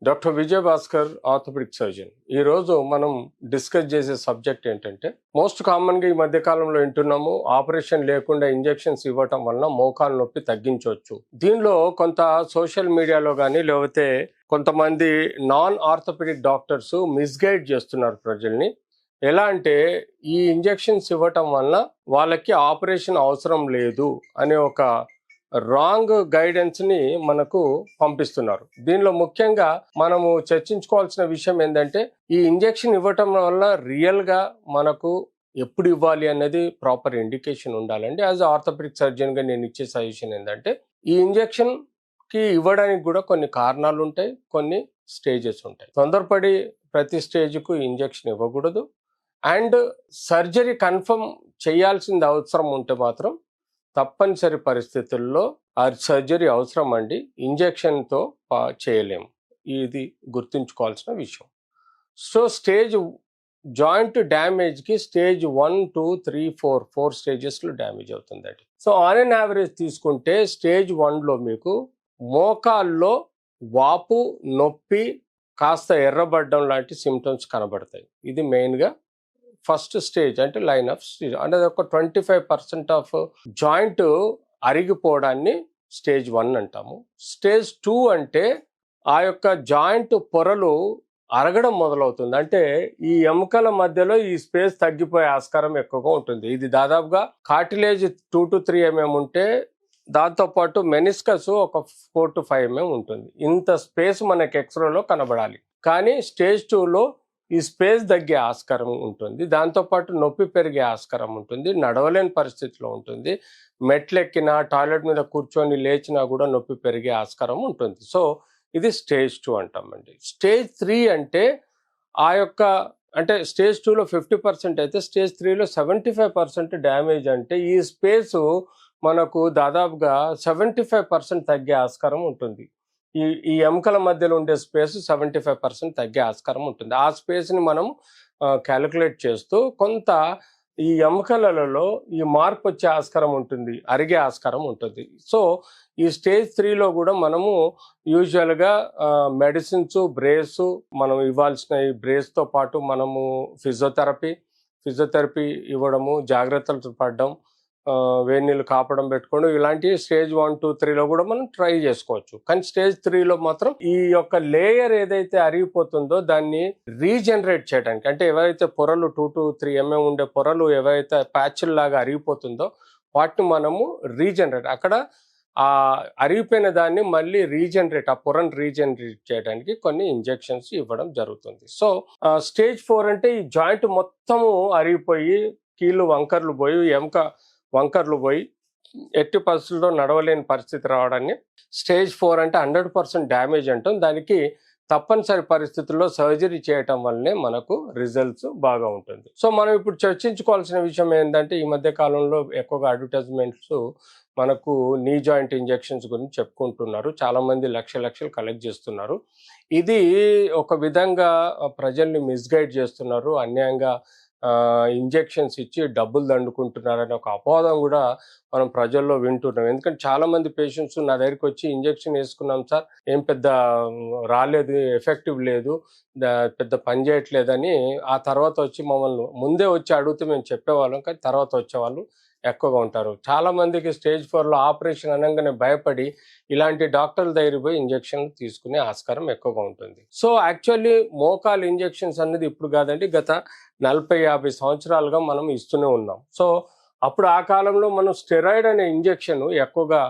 Doctor Vijay Bhaskar orthopaedic surgeon. ఈరోజు మనం discuss చేసే సబ్జెక్ట్ ఏంటంటే, మోస్ట్ కామన్గా ఈ మధ్య కాలంలో వింటున్నాము, ఆపరేషన్ లేకుండా ఇంజెక్షన్స్ ఇవ్వటం వలన మోకాలు నొప్పి తగ్గించవచ్చు. దీనిలో కొంత సోషల్ మీడియాలో కానీ లేకపోతే కొంతమంది నాన్ ఆర్థోపెడిక్ డాక్టర్స్ మిస్గైడ్ చేస్తున్నారు ప్రజల్ని. ఎలా అంటే, ఈ ఇంజెక్షన్స్ ఇవ్వటం వలన వాళ్ళకి ఆపరేషన్ అవసరం లేదు అనే ఒక రాంగ్ గైడెన్స్ ని మనకు పంపిస్తున్నారు. దీనిలో ముఖ్యంగా మనము చర్చించుకోవాల్సిన విషయం ఏంటంటే, ఈ ఇంజెక్షన్ ఇవ్వటం వల్ల రియల్ గా మనకు ఎప్పుడు ఇవ్వాలి అనేది ప్రాపర్ ఇండికేషన్ ఉండాలండి. యాజ్ ఆర్థోపెడిక్ సర్జన్ గా నేను ఇచ్చే సజెషన్ ఏంటంటే, ఈ ఇంజెక్షన్ కి ఇవ్వడానికి కూడా కొన్ని కారణాలు ఉంటాయి, కొన్ని స్టేజెస్ ఉంటాయి. తొందరపడి ప్రతి స్టేజ్కు ఇంజెక్షన్ ఇవ్వకూడదు. అండ్ సర్జరీ కన్ఫర్మ్ చేయాల్సింది అవసరం ఉంటే మాత్రం తప్పనిసరి పరిస్థితుల్లో ఆ సర్జరీ అవసరం అండి. ఇంజెక్షన్తో చేయలేము. ఇది గుర్తుంచుకోవాల్సిన విషయం. సో స్టేజ్ జాయింట్ డ్యామేజ్కి స్టేజ్ 1, 2, 3, 4 స్టేజెస్లో డ్యామేజ్ అవుతుందండి. సో ఆన్ అన్ యావరేజ్ తీసుకుంటే స్టేజ్ 1లో మీకు మోకాల్లో వాపు, నొప్పి, కాస్త ఎర్రబడ్డం లాంటి సిమ్టమ్స్ కనబడతాయి. ఇది మెయిన్గా ఫస్ట్ స్టేజ్, అంటే లైన్ ఆఫ్ స్టేజ్. అంటే ఒక 25% ఆఫ్ జాయింట్ అరిగిపోవడాన్ని స్టేజ్ 1 అంటాము. స్టేజ్ 2 అంటే ఆ యొక్క జాయింట్ పొరలు అరగడం మొదలవుతుంది. అంటే ఈ ఎముకల మధ్యలో ఈ స్పేస్ తగ్గిపోయే ఆస్కారం ఎక్కువగా ఉంటుంది. ఇది దాదాపుగా కార్టిలేజ్ 2 to 3 mm ఉంటే, దాంతోపాటు మెనిస్కస్ ఒక 4 to 5 mm ఉంటుంది. ఇంత స్పేస్ మనకి ఎక్స్రేలో కనబడాలి. కానీ స్టేజ్ 2లో ఈ స్పేస్ తగ్గే ఆస్కారం ఉంటుంది. దాంతోపాటు నొప్పి పెరిగే ఆస్కారం ఉంటుంది. నడవలేని పరిస్థితిలో ఉంటుంది. మెట్లెక్కినా, టాయిలెట్ మీద కూర్చొని లేచినా కూడా నొప్పి పెరిగే ఆస్కారం ఉంటుంది. సో ఇది స్టేజ్ 2 అంటామండి. స్టేజ్ 3 అంటే ఆ యొక్క, అంటే స్టేజ్ 2లో 50% అయితే స్టేజ్ 3లో 75% డ్యామేజ్. అంటే ఈ స్పేసు మనకు దాదాపుగా 75% తగ్గే ఆస్కారం ఉంటుంది. ఈ ఎముకల మధ్యలో ఉండే స్పేస్ 75% తగ్గే ఆస్కారం ఉంటుంది. ఆ స్పేస్ని మనం క్యాలిక్యులేట్ చేస్తూ కొంత ఈ ఎముకలలో ఈ మార్పు వచ్చే ఆస్కారం ఉంటుంది, అరిగే ఆస్కారం ఉంటుంది. సో ఈ స్టేజ్ 3లో కూడా మనము యూజువల్గా మెడిసిన్స్, బ్రేస్ మనం ఇవ్వాల్సిన ఈ బ్రేస్తో పాటు మనము ఫిజియోథెరపీ ఇవ్వడము, జాగ్రత్తలు పడడం, వేడి నీళ్ళు కాపడం పెట్టుకోవడం, ఇలాంటి స్టేజ్ 1, 2, 3లో కూడా మనం ట్రై చేసుకోవచ్చు. కానీ స్టేజ్ 3లో మాత్రం ఈ యొక్క లేయర్ ఏదైతే అరిగిపోతుందో దాన్ని రీజనరేట్ చేయడానికి, అంటే ఎవరైతే పొరలు 2 to 3 mm ఉండే పొరలు ఎవరైతే ప్యాచ్ల లాగా అరిగిపోతుందో వాటిని మనము రీజనరేట్, అక్కడ ఆ అరిగిపోయిన దాన్ని మళ్ళీ ఆ పొరను రీజనరేట్ చేయడానికి కొన్ని ఇంజెక్షన్స్ ఇవ్వడం జరుగుతుంది. సో స్టేజ్ 4 అంటే ఈ జాయింట్ మొత్తము అరిగిపోయి, కీళ్ళు వంకర్లు పోయి, ఎముక వంకర్లు పోయి ఎట్టి పరిస్థితుల్లో నడవలేని పరిస్థితి రావడాన్ని స్టేజ్ 4 అంటే 100% డ్యామేజ్ అంటాం. దానికి తప్పనిసరి పరిస్థితుల్లో సర్జరీ చేయటం వల్లనే మనకు రిజల్ట్స్ బాగా ఉంటుంది. సో మనం ఇప్పుడు చర్చించుకోవాల్సిన విషయం ఏంటంటే, ఈ మధ్య కాలంలో ఎక్కువగా అడ్వర్టైజ్మెంట్స్ మనకు నీ జాయింట్ ఇంజెక్షన్స్ గురించి చెప్పుకుంటున్నారు. చాలామంది లక్షలు కలెక్ట్ చేస్తున్నారు. ఇది ఒక విధంగా ప్రజల్ని మిస్గైడ్ చేస్తున్నారు. అన్యాయంగా ఇంజెక్షన్స్ ఇచ్చి డబ్బులు దండుకుంటున్నారనే ఒక అపోహం కూడా మనం ప్రజల్లో వింటున్నాం. ఎందుకంటే చాలా మంది పేషెంట్స్ నా దగ్గరికి వచ్చి, ఇంజెక్షన్ వేసుకున్నాం సార్, ఏం పెద్ద రాలేదు, ఎఫెక్టివ్ లేదు, పెద్ద పని చేయట్లేదని ఆ తర్వాత వచ్చి మమ్మల్ని ముందే వచ్చి అడిగితే మేము చెప్పేవాళ్ళం, కానీ తర్వాత వచ్చేవాళ్ళు ఎక్కువగా ఉంటారు. చాలా మందికి స్టేజ్ 4లో ఆపరేషన్ అనగానే భయపడి ఇలాంటి డాక్టర్ల దగ్గర పోయి ఇంజెక్షన్లు తీసుకునే ఆస్కారం ఎక్కువగా ఉంటుంది. సో యాక్చువల్లీ మోకాలు ఇంజెక్షన్స్ అనేది ఇప్పుడు కాదండి, గత 40-50 సంవత్సరాలుగా మనం ఇస్తూనే ఉన్నాం. సో అప్పుడు ఆ కాలంలో మనం స్టెరాయిడ్ అనే ఇంజెక్షన్ ఎక్కువగా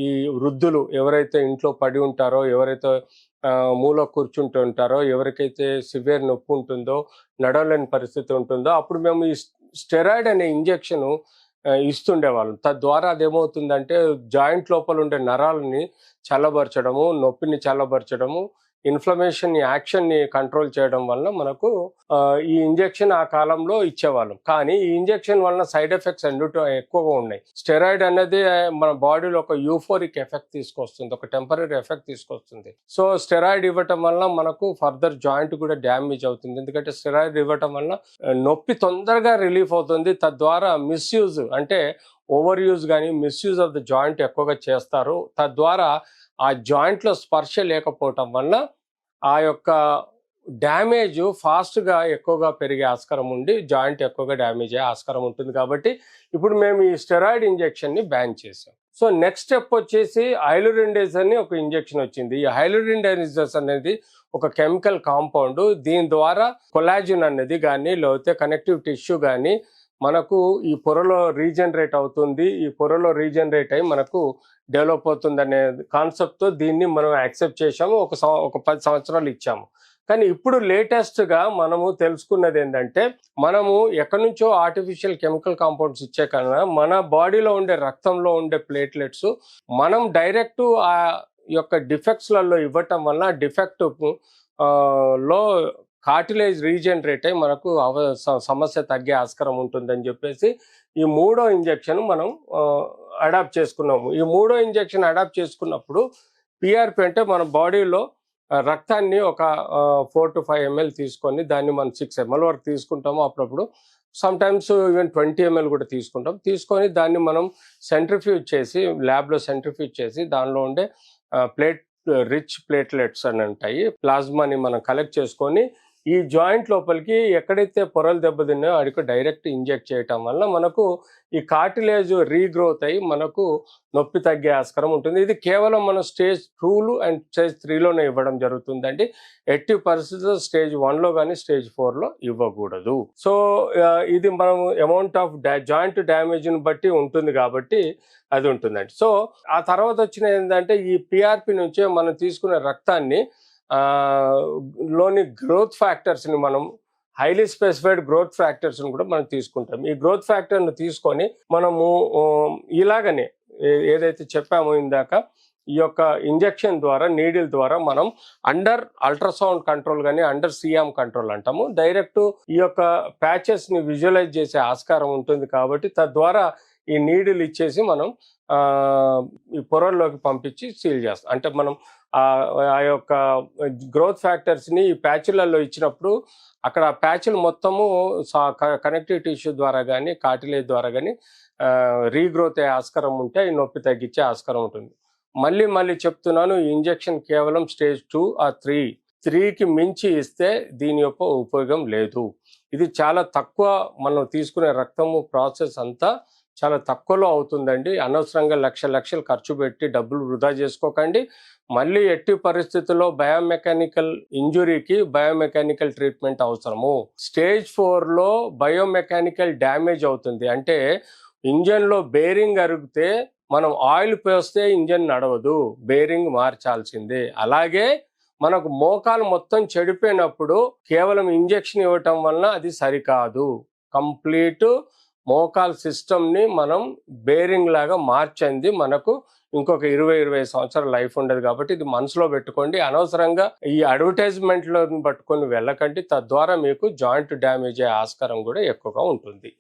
ఈ వృద్ధులు ఎవరైతే ఇంట్లో పడి ఉంటారో, ఎవరైతే మూల కూర్చుంటూ ఉంటారో, ఎవరికైతే సివియర్ నొప్పి ఉంటుందో, నడవలేని పరిస్థితి ఉంటుందో, అప్పుడు మేము ఈ స్టెరాయిడ్ అనే ఇంజెక్షన్ ఇస్తుండేవాళ్ళం. తద్వారా అదేమవుతుందంటే జాయింట్ లోపల ఉండే నరాలని చల్లబరచడము, నొప్పిని చల్లబరచడము, ఇన్ఫ్లమేషన్ యాక్షన్ని కంట్రోల్ చేయడం వలన మనకు ఈ ఇంజెక్షన్ ఆ కాలంలో ఇచ్చేవాళ్ళం. కానీ ఈ ఇంజెక్షన్ వలన సైడ్ ఎఫెక్ట్స్ ఎక్కువగా ఉన్నాయి. స్టెరాయిడ్ అనేది మన బాడీలో ఒక యూఫోరిక్ ఎఫెక్ట్ తీసుకొస్తుంది, ఒక టెంపరీ ఎఫెక్ట్ తీసుకొస్తుంది. సో స్టెరాయిడ్ ఇవ్వటం వలన మనకు ఫర్దర్ జాయింట్ కూడా డ్యామేజ్ అవుతుంది. ఎందుకంటే స్టెరాయిడ్ ఇవ్వటం వలన నొప్పి తొందరగా రిలీఫ్ అవుతుంది. తద్వారా మిస్యూజ్, అంటే ఓవర్ యూజ్ కానీ మిస్యూజ్ ఆఫ్ ద జాయింట్ ఎక్కువగా చేస్తారు. తద్వారా ఆ జాయింట్లో స్పర్శ లేకపోవటం వల్ల ఆ యొక్క డ్యామేజ్ ఫాస్ట్గా ఎక్కువగా పెరిగే ఆస్కారం ఉండి జాయింట్ ఎక్కువగా డ్యామేజ్ అయ్యే ఆస్కారం ఉంటుంది. కాబట్టి ఇప్పుడు మేము ఈ స్టెరాయిడ్ ఇంజెక్షన్ని బ్యాన్ చేసాం. సో నెక్స్ట్ స్టెప్ వచ్చేసి హైలురిండేజ్ అని ఒక ఇంజెక్షన్ వచ్చింది. ఈ హైలురిండేజ్ అనేది ఒక కెమికల్ కాంపౌండ్. దీని ద్వారా కొలాజిన్ అనేది కానీ లేకపోతే కనెక్టివ్ టిష్యూ కానీ మనకు ఈ పొరలో రీజనరేట్ అవుతుంది. ఈ పొరలో రీజనరేట్ అయ్యి మనకు డెవలప్ అవుతుంది అనే కాన్సెప్ట్తో దీన్ని మనం యాక్సెప్ట్ చేసాము. ఒక 10 సంవత్సరాలు ఇచ్చాము. కానీ ఇప్పుడు లేటెస్ట్గా మనము తెలుసుకున్నది ఏంటంటే, మనము ఎక్కడి నుంచో ఆర్టిఫిషియల్ కెమికల్ కాంపౌండ్స్ ఇచ్చే కన్నా మన బాడీలో ఉండే రక్తంలో ఉండే ప్లేట్లెట్స్ మనం డైరెక్ట్ ఆ యొక్క డిఫెక్ట్స్లలో ఇవ్వటం వల్ల డిఫెక్ట్ లో కార్టిలేజ్ రీజనరేట్ అయ్యి మనకు సమస్య తగ్గే ఆస్కారం ఉంటుందని చెప్పేసి ఈ 3వ ఇంజెక్షన్ మనం అడాప్ట్ చేసుకున్నాము. ఈ 3వ ఇంజెక్షన్ అడాప్ట్ చేసుకున్నప్పుడు పిఆర్పి అంటే మన బాడీలో రక్తాన్ని ఒక 4 to 5 ml తీసుకొని దాన్ని మనం 6 ml వరకు తీసుకుంటాము. అప్పుడప్పుడు సమ్టైమ్స్ ఈవెన్ 20 ml కూడా తీసుకుంటాం. తీసుకొని దాన్ని మనం సెంట్రిఫ్యూజ్ చేసి ల్యాబ్లో సెంట్రిఫ్యూజ్ చేసి దానిలో ఉండే రిచ్ ప్లేట్లెట్స్ అని ఉంటాయి, ప్లాస్మాని మనం కలెక్ట్ చేసుకొని ఈ జాయింట్ లోపలికి ఎక్కడైతే పొరలు దెబ్బతిన్నాయో అడికి డైరెక్ట్ ఇంజెక్ట్ చేయటం వల్ల మనకు ఈ కార్టిలేజ్ రీగ్రోత్ అయ్యి మనకు నొప్పి తగ్గే ఆస్కారం ఉంటుంది. ఇది కేవలం మనం స్టేజ్ 2 అండ్ స్టేజ్ 3లోనే ఇవ్వడం జరుగుతుందండి. ఎట్టి పరిస్థితుల్లో స్టేజ్ 1లో కానీ స్టేజ్ 4లో ఇవ్వకూడదు. సో ఇది మనం అమౌంట్ ఆఫ్ జాయింట్ డ్యామేజ్ని బట్టి ఉంటుంది కాబట్టి అది ఉంటుందండి. సో ఆ తర్వాత వచ్చిన ఏంటంటే ఈ పిఆర్పి నుంచే మనం తీసుకునే రక్తాన్ని లోని గ్రోత్ ఫ్యాక్టర్స్ని మనం హైలీ స్పెసిఫైడ్ గ్రోత్ ఫ్యాక్టర్స్ని కూడా మనం తీసుకుంటాం. ఈ గ్రోత్ ఫ్యాక్టర్ని తీసుకొని మనము ఇలాగనే ఏదైతే చెప్పామో ఇందాక ఈ యొక్క ఇంజెక్షన్ ద్వారా నీడిల్ ద్వారా మనం అండర్ అల్ట్రాసౌండ్ కంట్రోల్ కానీ అండర్ సిఎం కంట్రోల్ అంటాము, డైరెక్ట్ ఈ యొక్క ప్యాచెస్ని విజువలైజ్ చేసే ఆస్కారం ఉంటుంది. కాబట్టి తద్వారా ఈ నీడిల్ ఇచ్చేసి మనం ఈ పొరల్లోకి పంపించి సీల్ చేస్తాం. అంటే మనం ఆ యొక్క గ్రోత్ ఫ్యాక్టర్స్ని ఈ ప్యాచ్లలో ఇచ్చినప్పుడు అక్కడ ఆ ప్యాచ్లు మొత్తము కనెక్టివ్ టిష్యూ ద్వారా కానీ కార్టిలేజ్ ద్వారా కానీ రీగ్రోత్ అయ్యే ఆస్కారం ఉంటే ఈ నొప్పి తగ్గించే ఆస్కారం ఉంటుంది. మళ్ళీ చెప్తున్నాను, ఈ ఇంజెక్షన్ కేవలం స్టేజ్ 2 or 3కి మించి ఇస్తే దీని యొక్క ఉపయోగం లేదు. ఇది చాలా తక్కువ, మనం తీసుకునే రక్తము ప్రాసెస్ అంతా చాలా తక్కువలో అవుతుందండి. అనవసరంగా లక్షలు ఖర్చు పెట్టి డబ్బులు వృధా చేసుకోకండి. మళ్ళీ ఎట్టి పరిస్థితుల్లో బయోమెకానికల్ ఇంజురీకి బయోమెకానికల్ ట్రీట్మెంట్ అవసరము. స్టేజ్ 4లో బయోమెకానికల్ డ్యామేజ్ అవుతుంది. అంటే ఇంజన్లో బేరింగ్ అరిగితే మనం ఆయిల్ పోస్తే ఇంజన్ నడవదు, బేరింగ్ మార్చాల్సిందే. అలాగే మనకు మోకాలు మొత్తం చెడిపోయినప్పుడు కేవలం ఇంజెక్షన్ ఇవ్వటం వలన అది సరికాదు. కంప్లీట్ మోకాల్ సిస్టమ్ని మనం బేరింగ్ లాగా మార్చింది మనకు ఇంకొక 20-25 సంవత్సరాల లైఫ్ ఉండదు. కాబట్టి ఇది మనసులో పెట్టుకోండి. అనవసరంగా ఈ అడ్వర్టైజ్మెంట్లో పట్టుకొని వెళ్ళకండి. తద్వారా మీకు జాయింట్ డ్యామేజ్ అయ్యే ఆస్కారం కూడా ఎక్కువగా ఉంటుంది.